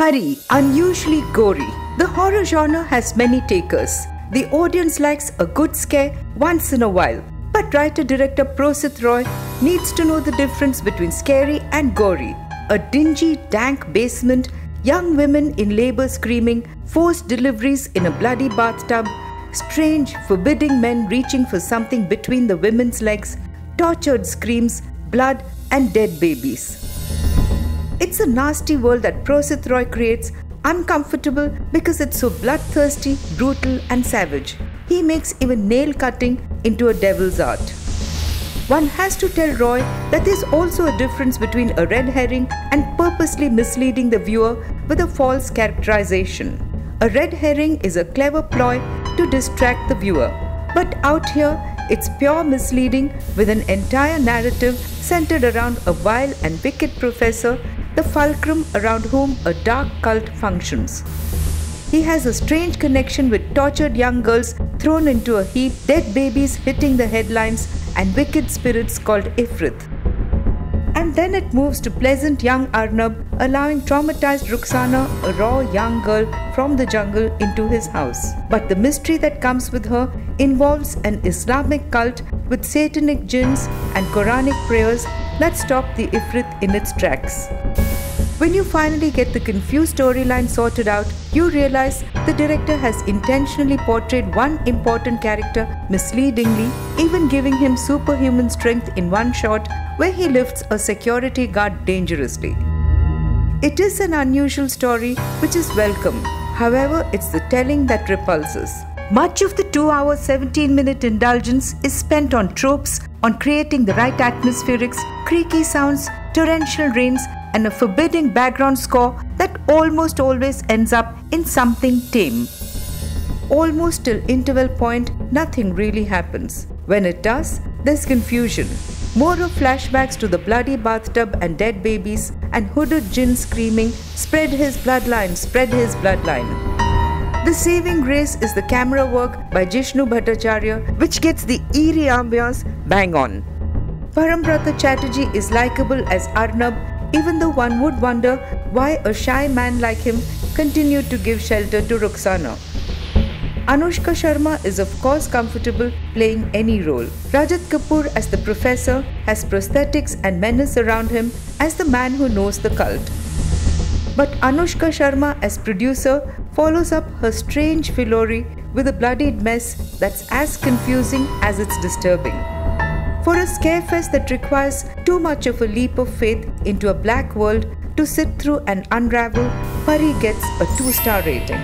Pari, unusually gory. The horror genre has many takers. The audience likes a good scare once in a while. But writer-director Prosit Roy needs to know the difference between scary and gory. A dingy, dank basement, young women in labor screaming, forced deliveries in a bloody bathtub, strange, forbidding men reaching for something between the women's legs, tortured screams, blood and dead babies. It's a nasty world that Prosit Roy creates, uncomfortable because it's so bloodthirsty, brutal and savage. He makes even nail cutting into a devil's art. One has to tell Roy that there's also a difference between a red herring and purposely misleading the viewer with a false characterization. A red herring is a clever ploy to distract the viewer. But out here, it's pure misleading with an entire narrative centered around a vile and wicked professor, the fulcrum around whom a dark cult functions. He has a strange connection with tortured young girls thrown into a heap, dead babies hitting the headlines, and wicked spirits called Ifrit. And then it moves to pleasant young Arnab, allowing traumatized Rukhsana, a raw young girl from the jungle, into his house. But the mystery that comes with her involves an Islamic cult with satanic jinns and Quranic prayers that stop the Ifrit in its tracks. When you finally get the confused storyline sorted out, you realize the director has intentionally portrayed one important character misleadingly, even giving him superhuman strength in one shot where he lifts a security guard dangerously. It is an unusual story which is welcome. However, it's the telling that repulses. Much of the 2-hour 17-minute indulgence is spent on tropes, on creating the right atmospherics, creaky sounds, torrential rains, and a forbidding background score that almost always ends up in something tame. Almost till interval point, nothing really happens. When it does, there's confusion. More of flashbacks to the bloody bathtub and dead babies and hooded jinn screaming, "Spread his bloodline, spread his bloodline." The saving grace is the camera work by Jishnu Bhattacharya, which gets the eerie ambience bang on. Parambrata Chatterjee is likable as Arnab, even though one would wonder why a shy man like him continued to give shelter to Rukhsana. Anushka Sharma is of course comfortable playing any role. Rajat Kapoor as the professor has prosthetics and menace around him as the man who knows the cult. But Anushka Sharma as producer follows up her strange fillory with a bloodied mess that's as confusing as it's disturbing. For a scarefest that requires too much of a leap of faith into a black world to sit through and unravel, Pari gets a 2-star rating.